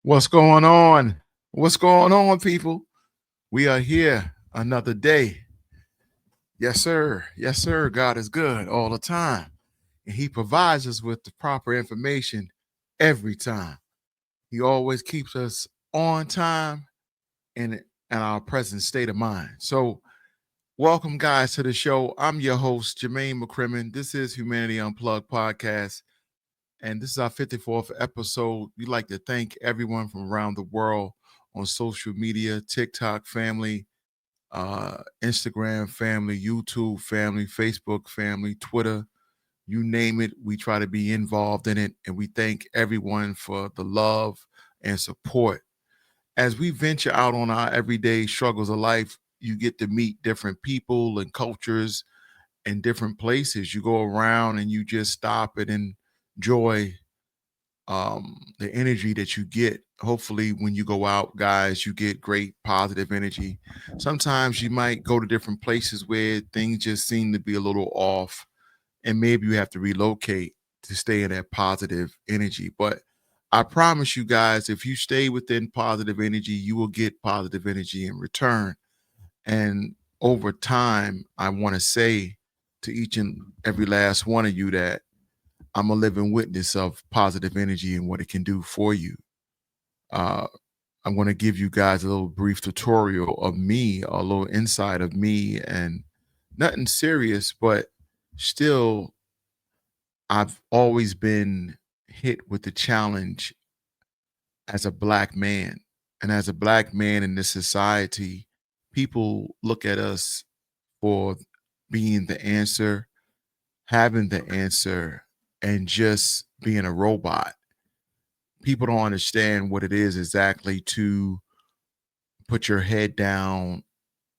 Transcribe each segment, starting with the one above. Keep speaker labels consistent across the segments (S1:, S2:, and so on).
S1: What's going on? What's going on, people? We are here another day. Yes, sir. Yes, sir. God is good all the time. And He provides us with the proper information every time. He always keeps us on time and in our present state of mind. So, welcome, guys, to the show. I'm your host, Jermaine McCrimmon. This is Humanity Unplugged podcast. And this is our 54th episode. We'd like to thank everyone from around the world on social media, TikTok family, Instagram family, YouTube family, Facebook family, Twitter, you name it. We try to be involved in it. And we thank everyone for the love and support. As we venture out on our everyday struggles of life, you get to meet different people and cultures and different places. You go around and you just stop and enjoy the energy that you get. Hopefully when you go out, guys, you get great positive energy. Sometimes you might go to different places where things just seem to be a little off, and maybe you have to relocate to stay in that positive energy. But I promise you guys, if you stay within positive energy, you will get positive energy in return. And over time, I want to say to each and every last one of you that I'm a living witness of positive energy and what it can do for you. Uh, I'm going to give you guys a little brief tutorial of me, a little insight of me, and nothing serious, but still, I've always been hit with the challenge as a black man. And as a black man in this society, people look at us for being the answer, having the answer, and just being a robot. People don't understand what it is exactly to put your head down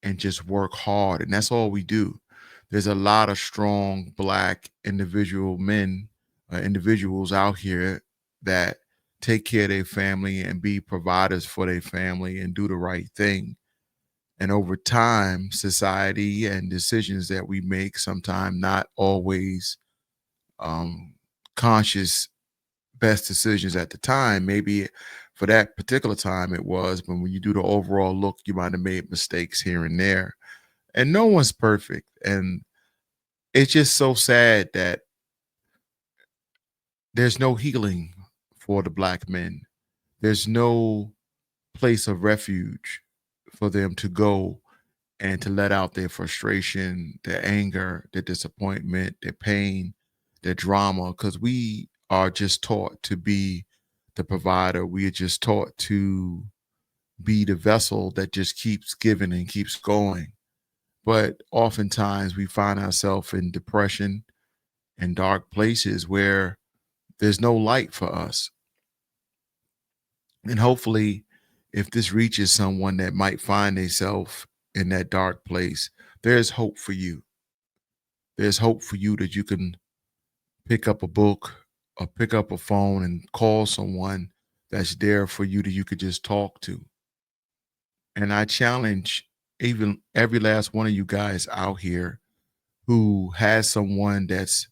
S1: and just work hard. And that's all we do. There's a lot of strong black individuals out here that take care of their family and be providers for their family and do the right thing. And over time, society and decisions that we make, sometimes not always um, conscious best decisions at the time. Maybe for that particular time it was, but when you do the overall look, you might have made mistakes here and there. And no one's perfect. And it's just so sad that there's no healing for the black men. There's no place of refuge for them to go and to let out their frustration, their anger, their disappointment, their pain, their drama, because we are just taught to be the provider. We are just taught to be the vessel that just keeps giving and keeps going. But oftentimes we find ourselves in depression and dark places where there's no light for us. And hopefully, if this reaches someone that might find themselves in that dark place, there's hope for you. There's hope for you that you can pick up a book or pick up a phone and call someone that's there for you that you could just talk to. And I challenge even every last one of you guys out here who has someone that's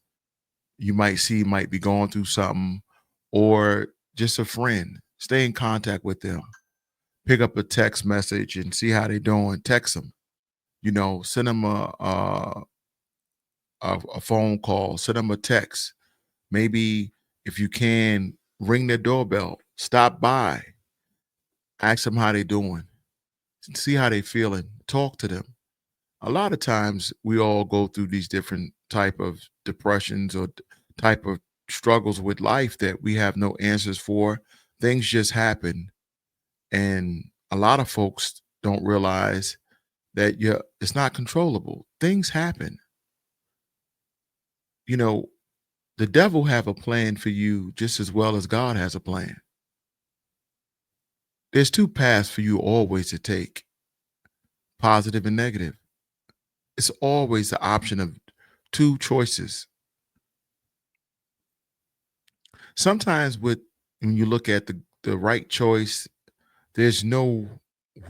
S1: you might see might be going through something, or just a friend. Stay in contact with them. Pick up a text message and see how they're doing. Text them. Send them a phone call. Send them a text. Maybe if you can, ring their doorbell. Stop by. Ask them how they're doing. See how they're feeling. Talk to them. A lot of times we all go through these different type of depressions or type of struggles with life that we have no answers for. Things just happen, and a lot of folks don't realize that it's not controllable. Things happen. You know, the devil have a plan for you just as well as God has a plan. There's two paths for you always to take, positive and negative. It's always the option of two choices. Sometimes when you look at the right choice, there's no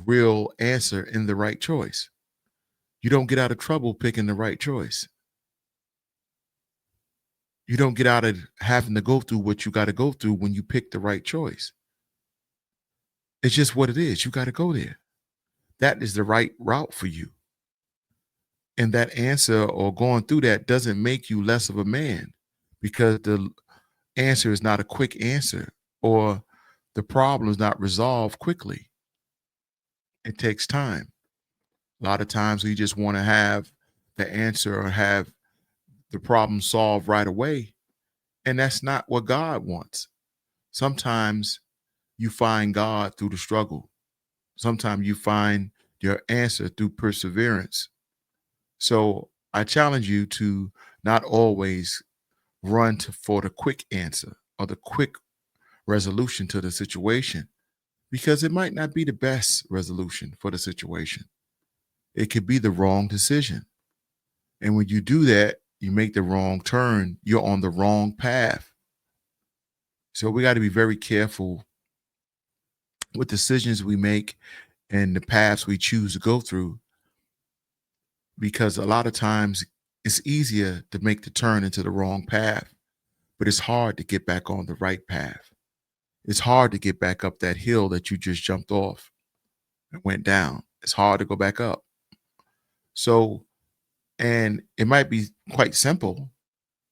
S1: real answer in the right choice. You don't get out of trouble picking the right choice. You don't get out of having to go through what you got to go through when you pick the right choice. It's just what it is. You got to go there. That is the right route for you. And that answer or going through that doesn't make you less of a man, because the answer is not a quick answer, or the problem is not resolved quickly. It takes time. A lot of times we just want to have the answer or have the problem solved right away. And that's not what God wants. Sometimes you find God through the struggle. Sometimes you find your answer through perseverance. So I challenge you to not always run for the quick answer or the quick resolution to the situation, because it might not be the best resolution for the situation. It could be the wrong decision. And when you do that, you make the wrong turn, you're on the wrong path. So we got to be very careful with decisions we make and the paths we choose to go through, because a lot of times it's easier to make the turn into the wrong path, but it's hard to get back on the right path. It's hard to get back up that hill that you just jumped off and went down. It's hard to go back up. So, and it might be quite simple,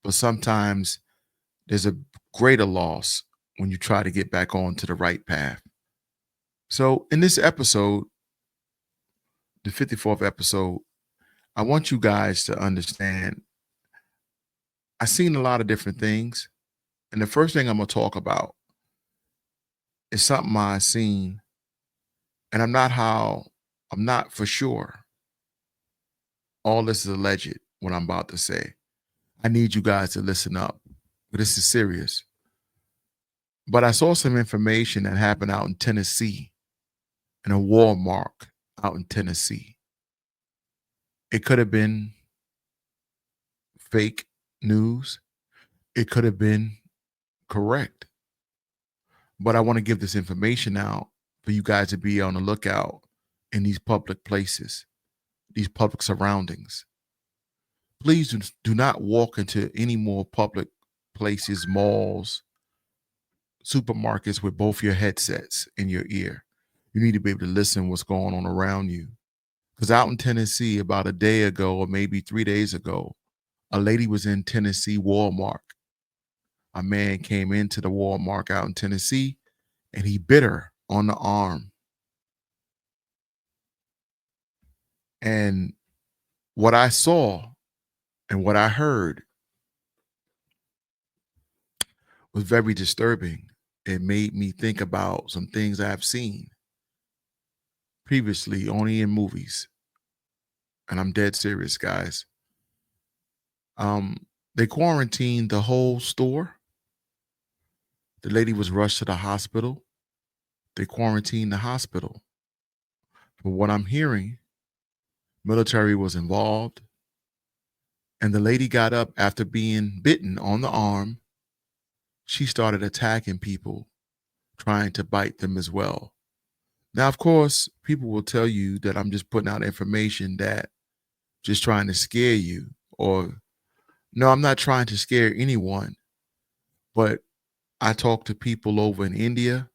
S1: but sometimes there's a greater loss when you try to get back onto the right path. So, in this episode, the 54th episode, I want you guys to understand I've seen a lot of different things. And the first thing I'm going to talk about is something I've seen, and I'm not for sure. All this is alleged, what I'm about to say. I need you guys to listen up. This is serious. But I saw some information that happened out in Tennessee, in a Walmart out in Tennessee. It could have been fake news. It could have been correct. But I want to give this information out for you guys to be on the lookout in these public places, these public surroundings. Please do not walk into any more public places, malls, supermarkets with both your headsets in your ear. You need to be able to listen what's going on around you. Because out in Tennessee, about a day ago or maybe 3 days ago, a lady was in Tennessee Walmart. A man came into the Walmart out in Tennessee and he bit her on the arm. And what I saw and what I heard was very disturbing. It made me think about some things I've seen previously only in movies. And I'm dead serious, guys. They quarantined the whole store. The lady was rushed to the hospital. They quarantined the hospital. From what I'm hearing, military was involved. And the lady got up after being bitten on the arm. She started attacking people, trying to bite them as well. Now, of course, people will tell you that I'm just putting out information that just trying to scare you, or no, I'm not trying to scare anyone. But I talk to people over in India,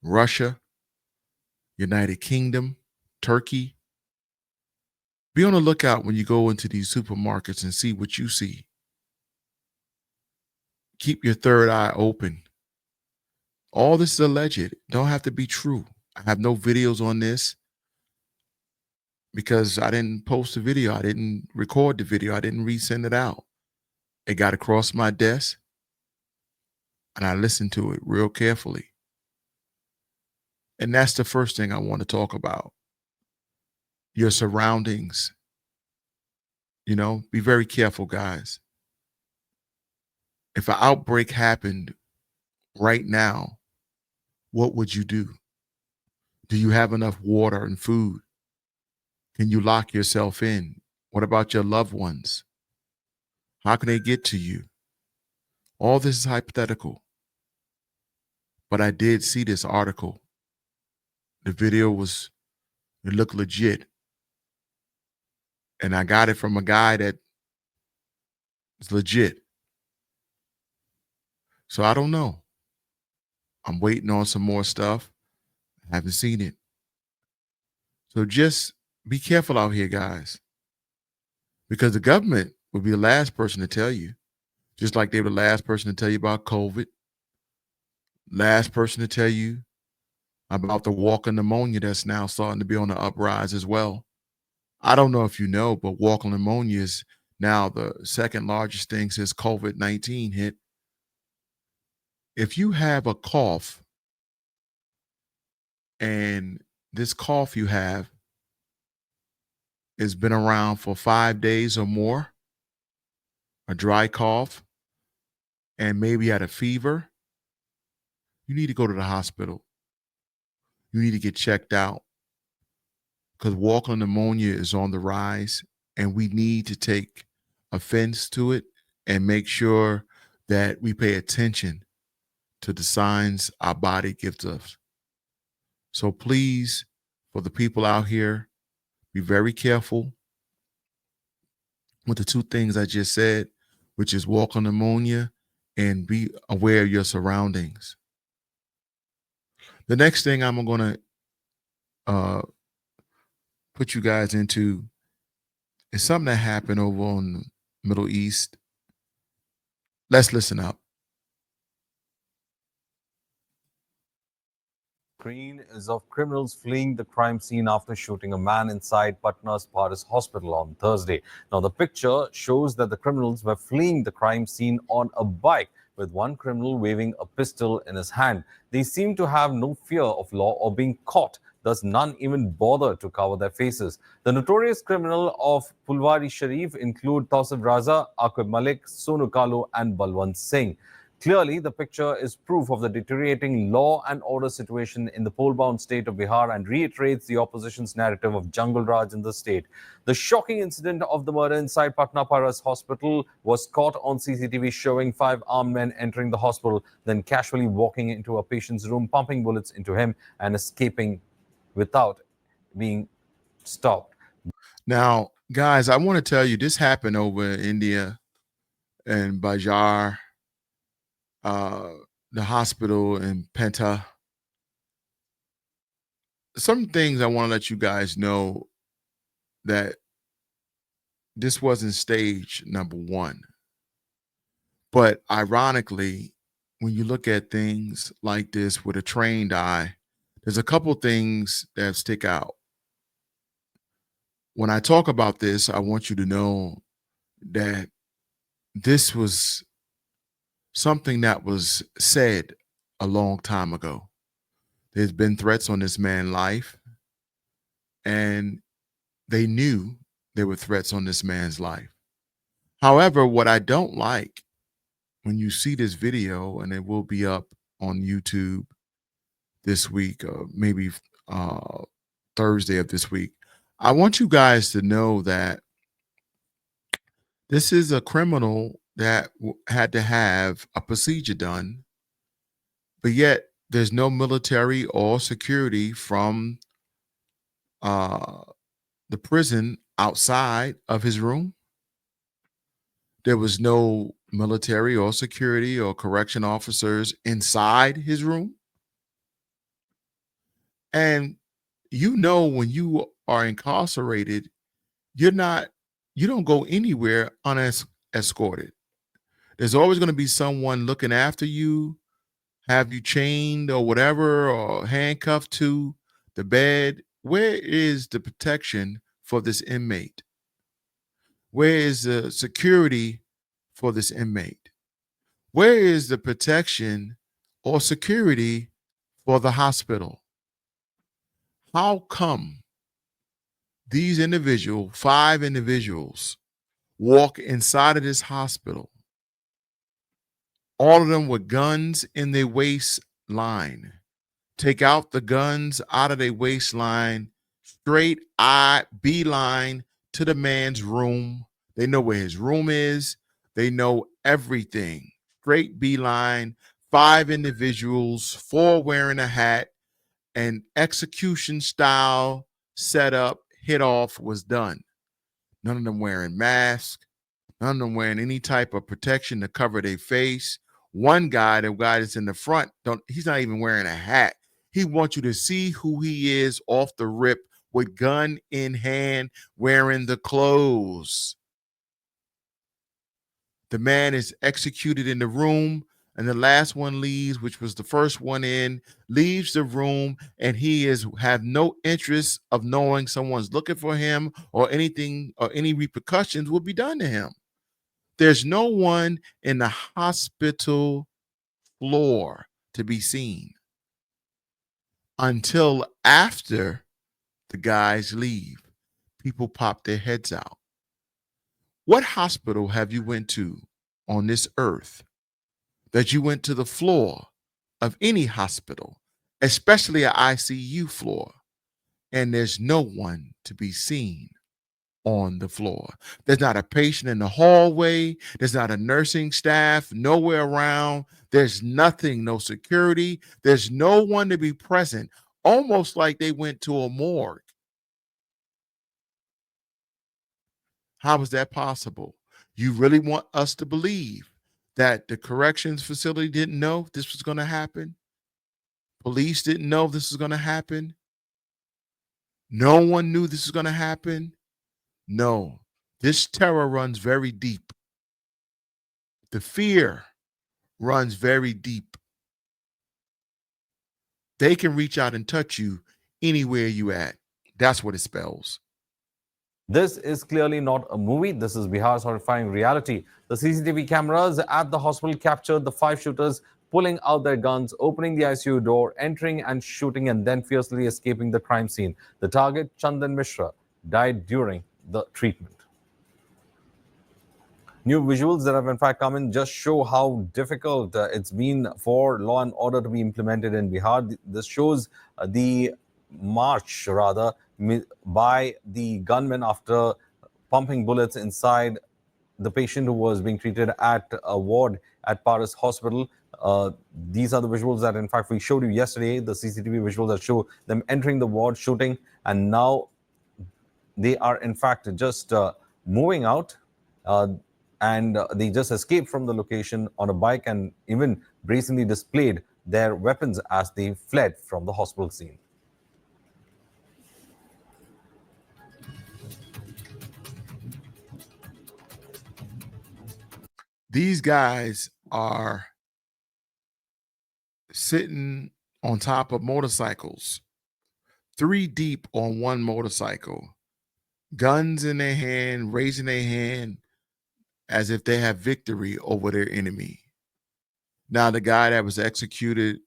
S1: Russia, United Kingdom, Turkey. Be on the lookout when you go into these supermarkets and see what you see. Keep your third eye open. All this is alleged. Don't have to be true. I have no videos on this because I didn't post the video. I didn't record the video. I didn't resend it out. It got across my desk and I listened to it real carefully. And that's the first thing I want to talk about. Your surroundings. Be very careful, guys. If an outbreak happened right now, what would you do? Do you have enough water and food? Can you lock yourself in? What about your loved ones? How can they get to you? All this is hypothetical. But I did see this article. The video it looked legit. And I got it from a guy that is legit. So I don't know. I'm waiting on some more stuff. I haven't seen it. So just be careful out here, guys, because the government would be the last person to tell you, just like they were the last person to tell you about COVID, last person to tell you about the walking pneumonia that's now starting to be on the uprise as well. I don't know if you know, but walking pneumonia is now the second largest thing since COVID-19 hit. If you have a cough and this cough you have has been around for 5 days or more, a dry cough, and maybe had a fever, you need to go to the hospital. You need to get checked out because walking pneumonia is on the rise, and we need to take offense to it and make sure that we pay attention to the signs our body gives us. So please, for the people out here, be very careful with the two things I just said, which is walking pneumonia and be aware of your surroundings. The next thing I'm going to put you guys into is something that happened over on the Middle East. Let's listen up.
S2: Screen is of criminals fleeing the crime scene after shooting a man inside Patna's Paris hospital on Thursday. Now, the picture shows that the criminals were fleeing the crime scene on a bike, with one criminal waving a pistol in his hand. They seem to have no fear of law or being caught. Thus, none even bother to cover their faces. The notorious criminal of Pulwari Sharif include Tausif Raza, Aqib Malik, Sonu Kalu, and Balwant Singh. Clearly, the picture is proof of the deteriorating law and order situation in the poll-bound state of Bihar and reiterates the opposition's narrative of Jungle Raj in the state. The shocking incident of the murder inside Patna Paras hospital was caught on CCTV, showing 5 armed men entering the hospital, then casually walking into a patient's room, pumping bullets into him and escaping without being stopped.
S1: Now, guys, I want to tell you this happened over in India and Bajar, the hospital in Penta. Some things I want to let you guys know that this wasn't stage number one. But ironically, when you look at things like this with a trained eye, there's a couple things that stick out. When I talk about this, I want you to know that this was something that was said a long time ago. There's been threats on this man's life, and they knew there were threats on this man's life. However, what I don't like when you see this video, and it will be up on YouTube this week, maybe Thursday of this week, I want you guys to know that this is a criminal that had to have a procedure done, but yet there's no military or security from the prison outside of his room. There was no military or security or correction officers inside his room. And you know, when you are incarcerated, you don't go anywhere unescorted. There's always going to be someone looking after you, have you chained or whatever, or handcuffed to the bed. Where is the protection for this inmate? Where is the security for this inmate? Where is the protection or security for the hospital? How come these 5 individuals, walk inside of this hospital, all of them with guns in their waistline, take out the guns out of their waistline, straight beeline to the man's room? They know where his room is. They know everything. Straight beeline, 5 individuals, 4 wearing a hat, and execution style setup, hit off was done. None of them wearing masks. None of them wearing any type of protection to cover their face. One guy, the guy that's in the front, he's not even wearing a hat. He wants you to see who he is off the rip with gun in hand, wearing the clothes. The man is executed in the room, and the last one leaves, which was the first one in, leaves the room, and he is have no interest of knowing someone's looking for him or anything or any repercussions will be done to him. There's no one in the hospital floor to be seen until after the guys leave. People pop their heads out. What hospital have you went to on this earth that you went to the floor of any hospital, especially an ICU floor, and there's no one to be seen on the floor? There's not a patient in the hallway. There's not a nursing staff nowhere around. There's nothing, no security. There's no one to be present, almost like they went to a morgue. How is that possible? You really want us to believe that the corrections facility didn't know this was going to happen? Police didn't know this was going to happen? No one knew this was going to happen? No. This terror runs very deep. The fear runs very deep. They can reach out and touch you anywhere you at. That's what it spells.
S2: This is clearly not a movie. This is Bihar's horrifying reality. The CCTV cameras at the hospital captured the 5 shooters pulling out their guns, opening the ICU door, entering and shooting, and then fiercely escaping the crime scene. The target, Chandan Mishra, died during the treatment. New visuals that have in fact come in just show how difficult it's been for law and order to be implemented in Bihar. This shows the march, rather, by the gunmen after pumping bullets inside the patient who was being treated at a ward at Paris Hospital. These are the visuals that, in fact, we showed you yesterday, the CCTV visuals that show them entering the ward, shooting, and now they are, in fact, just moving out. And they just escaped from the location on a bike and even brazenly displayed their weapons as they fled from the hospital scene.
S1: These guys are sitting on top of motorcycles, 3 deep on one motorcycle, guns in their hand, raising their hand as if they have victory over their enemy. Now, the guy that was executed,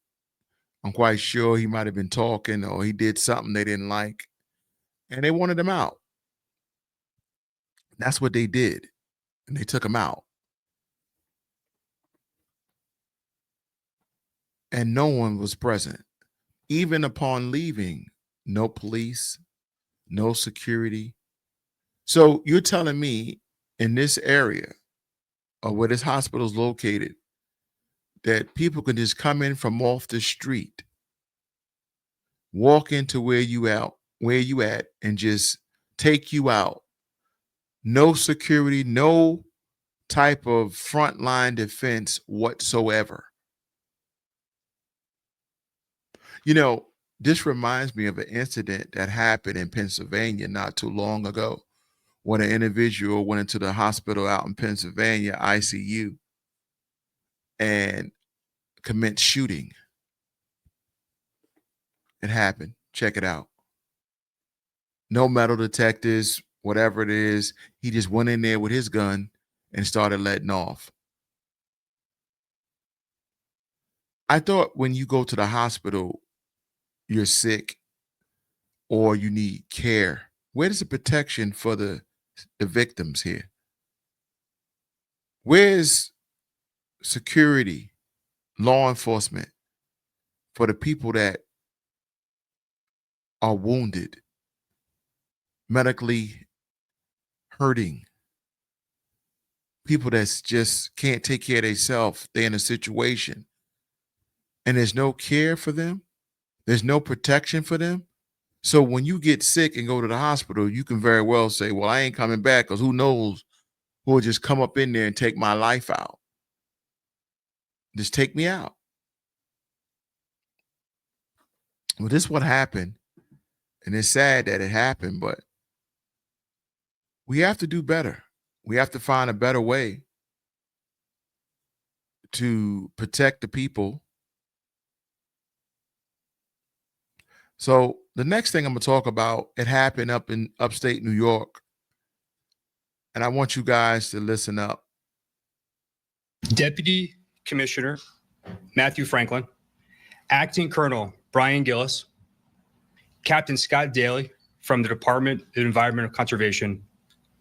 S1: I'm quite sure he might have been talking or he did something they didn't like, and they wanted him out. That's what they did, and they took him out. And no one was present. Even upon leaving, no police, no security. So you're telling me in this area or where this hospital is located that people can just come in from off the street, walk into where you at, and just take you out. No security, no type of frontline defense whatsoever. You know, this reminds me of an incident that happened in Pennsylvania not too long ago when an individual went into the hospital out in Pennsylvania, ICU, and commenced shooting. It happened. Check it out. No metal detectors, whatever it is. He just went in there with his gun and started letting off. I thought when you go to the hospital, you're sick or you need care. Where's the protection for the victims here? Where's security, law enforcement for the people that are wounded, medically hurting, people that's just can't take care of themselves? They're in a situation and there's no care for them. There's no protection for them. So when you get sick and go to the hospital, you can very well say, well, I ain't coming back because who knows who will just come up in there and take my life out. Just take me out. Well, this is what happened, and it's sad that it happened, but we have to do better. We have to find a better way to protect the people. So the next thing I'm going to talk about, it happened up in upstate New York, and I want you guys to listen up.
S3: Deputy Commissioner Matthew Franklin, Acting Colonel Brian Gillis, Captain Scott Daly from the Department of Environmental Conservation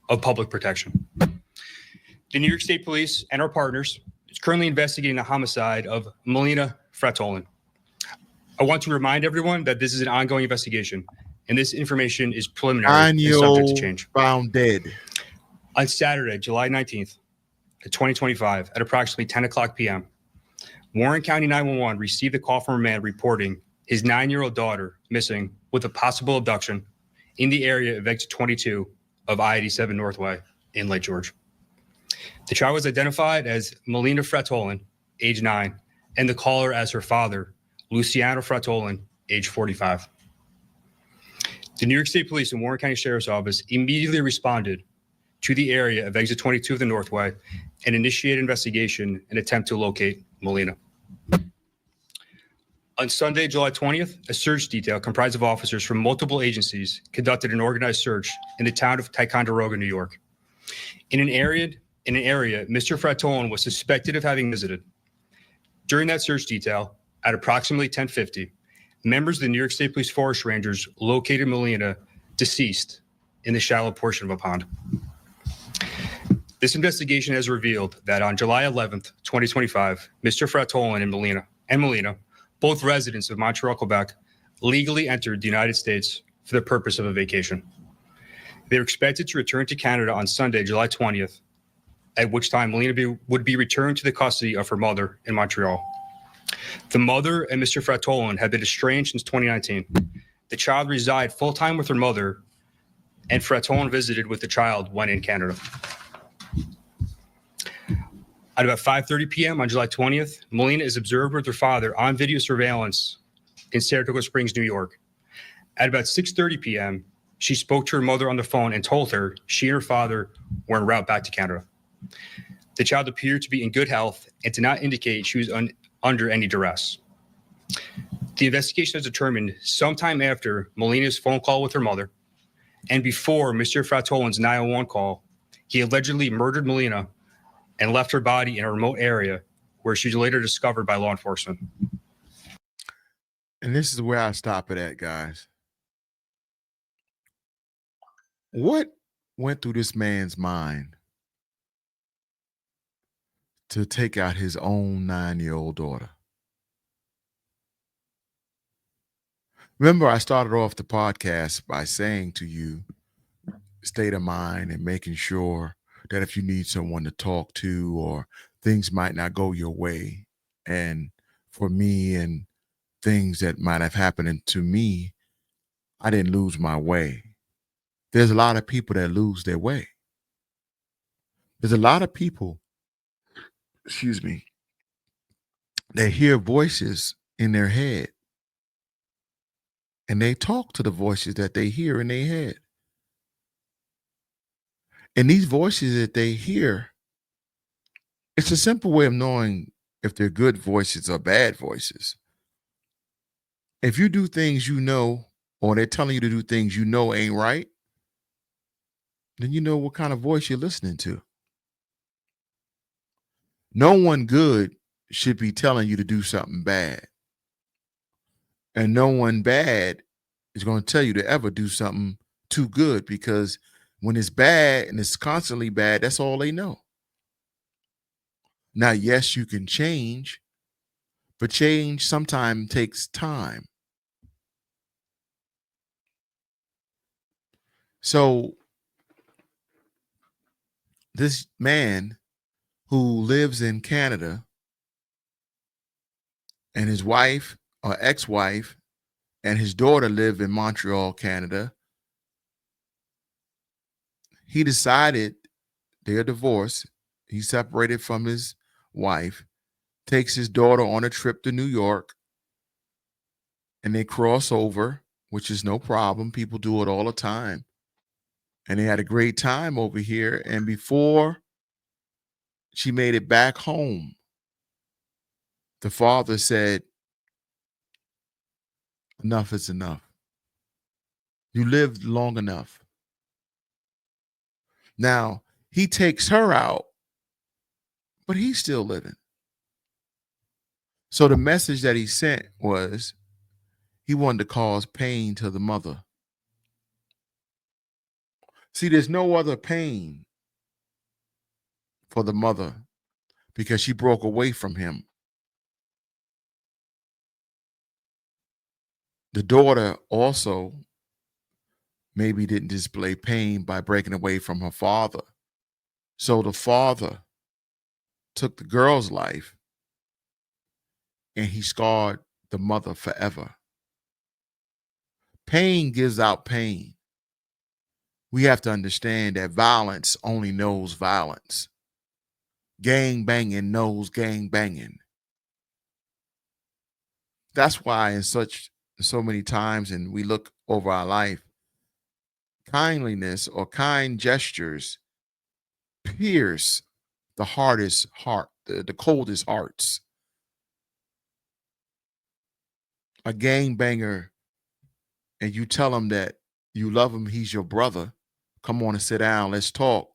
S3: of Public Protection. The New York State Police and our partners is currently investigating the homicide of Melina Frattolin. I want to remind everyone that this is an ongoing investigation, and this information is preliminary and subject to change.
S1: Found dead.
S3: On Saturday, July 19th, 2025, at approximately 10 o'clock p.m., Warren County 911 received a call from a man reporting his 9-year-old daughter missing with a possible abduction in the area of exit 22 of I-87 Northway in Lake George. The child was identified as Melina Frattolin, age 9, and the caller as her father, Luciano Frattolin, age 45. The New York State Police and Warren County Sheriff's Office immediately responded to the area of exit 22 of the Northway and initiated investigation and attempt to locate Melina. On Sunday, July 20th, a search detail comprised of officers from multiple agencies conducted an organized search in the town of Ticonderoga, New York. In an area, Mr. Frattolin was suspected of having visited. During that search detail, at approximately 10:50, members of the New York State Police Forest Rangers located Melina deceased in the shallow portion of a pond. This investigation has revealed that on July 11th, 2025, Mr. Frattolin and Melina, both residents of Montreal, Quebec, legally entered the United States for the purpose of a vacation. They were expected to return to Canada on Sunday, July 20th, at which time Melina would be returned to the custody of her mother in Montreal. The mother and Mr. Frattolin have been estranged since 2019. The child resided full-time with her mother, and Frattolin visited with the child when in Canada. At about 5:30 p.m. on July 20th, Melina is observed with her father on video surveillance in Saratoga Springs, New York. At about 6:30 p.m., she spoke to her mother on the phone and told her she and her father were en route back to Canada. The child appeared to be in good health and did not indicate she was under any duress. The investigation has determined sometime after Melina's phone call with her mother and before Mr. Frattolin's 911 call, he allegedly murdered Melina and left her body in a remote area where she was later discovered by law enforcement.
S1: And this is where I stop it at, guys. What went through this man's mind to take out his own 9-year-old daughter? Remember, I started off the podcast by saying to you, state of mind and making sure that if you need someone to talk to or things might not go your way, and for me and things that might have happened to me, I didn't lose my way. There's a lot of people that lose their way. There's a lot of people, they hear voices in their head and they talk to the voices that they hear in their head. And these voices that they hear, it's a simple way of knowing if they're good voices or bad voices. If you do things you know, or they're telling you to do things you know ain't right, then you know what kind of voice you're listening to. No one good should be telling you to do something bad. And no one bad is going to tell you to ever do something too good, because when it's bad and it's constantly bad, that's all they know. Now, yes, you can change, but change sometimes takes time. So this man who lives in Canada and his wife or ex-wife and his daughter live in Montreal, Canada, he decided they're divorced. He's separated from his wife, takes his daughter on a trip to New York, and they cross over, which is no problem. People do it all the time. And they had a great time over here. And before she made it back home, the father said, enough is enough. You lived long enough. Now, he takes her out, but he's still living. So the message that he sent was he wanted to cause pain to the mother. See, there's no other pain for the mother because she broke away from him. The daughter also maybe didn't display pain by breaking away from her father. So the father took the girl's life and he scarred the mother forever. Pain gives out pain. We have to understand that violence only knows violence. Gang banging knows gang banging. That's why in so many times, and we look over our life, kindliness or kind gestures pierce the hardest heart, the coldest hearts. A gang banger, and you tell him that you love him, he's your brother, come on and sit down, let's talk.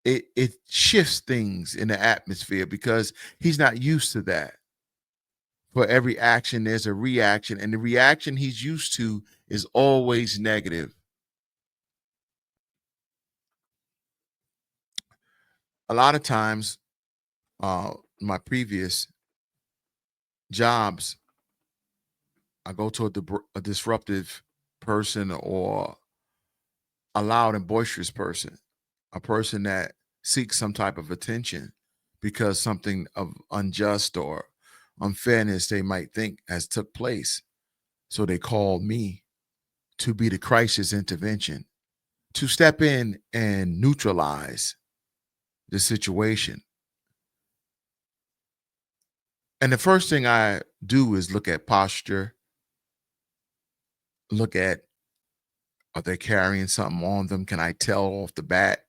S1: It shifts things in the atmosphere because he's not used to that. For every action, there's a reaction, and the reaction he's used to is always negative. A lot of times, my previous jobs, I go to a disruptive person or a loud and boisterous person, a person that seeks some type of attention because something of unjust or unfairness they might think has took place. So they call me to be the crisis intervention, to step in and neutralize the situation. And the first thing I do is look at posture, look at, are they carrying something on them? Can I tell off the bat?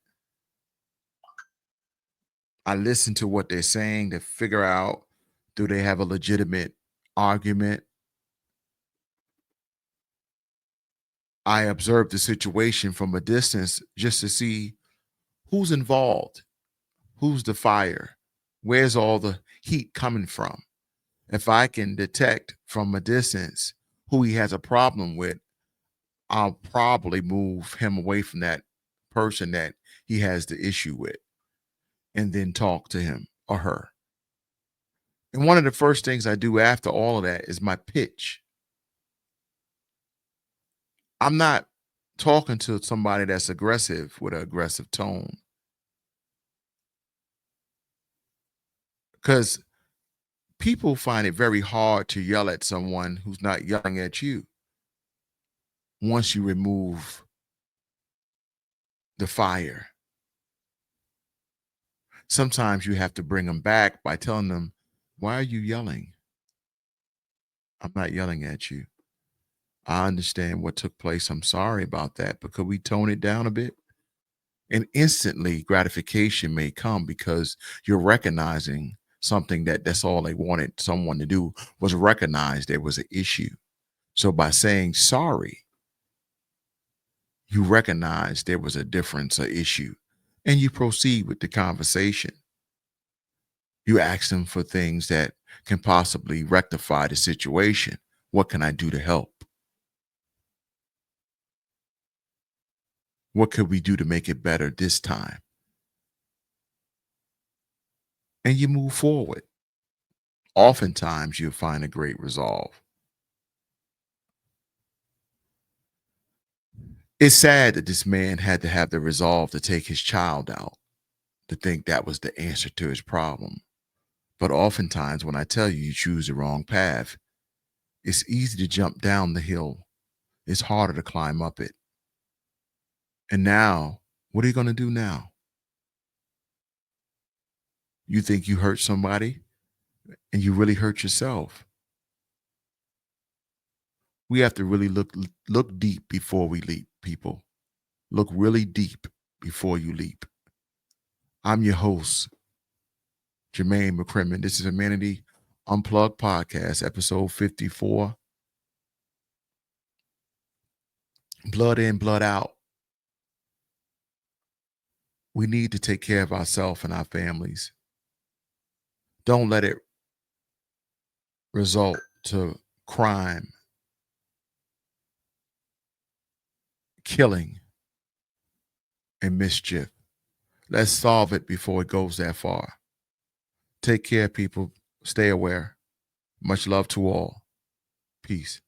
S1: I listen to what they're saying to figure out, do they have a legitimate argument? I observe the situation from a distance just to see who's involved, who's the fire, where's all the heat coming from. If I can detect from a distance who he has a problem with, I'll probably move him away from that person that he has the issue with and then talk to him or her. And one of the first things I do after all of that is my pitch. I'm not talking to somebody that's aggressive with an aggressive tone because people find it very hard to yell at someone who's not yelling at you once you remove the fire. Sometimes you have to bring them back by telling them, why are you yelling? I'm not yelling at you. I understand what took place. I'm sorry about that, but could we tone it down a bit? And instantly gratification may come because you're recognizing something that's all they wanted someone to do was recognize there was an issue. So by saying sorry, you recognize there was a difference, an issue, and you proceed with the conversation. You ask them for things that can possibly rectify the situation. What can I do to help? What could we do to make it better this time? And you move forward. Oftentimes, you'll find a great resolve. It's sad that this man had to have the resolve to take his child out, to think that was the answer to his problem. But oftentimes, when I tell you you choose the wrong path, it's easy to jump down the hill. It's harder to climb up it. And now, what are you going to do now? You think you hurt somebody and you really hurt yourself. We have to really look deep before we leap, people. Look really deep before you leap. I'm your host, Jermaine McCrimmon. This is Amenity Unplugged Podcast, episode 54. Blood in, blood out. We need to take care of ourselves and our families. Don't let it result to crime, killing, and mischief. Let's solve it before it goes that far. Take care, people. Stay aware. Much love to all. Peace.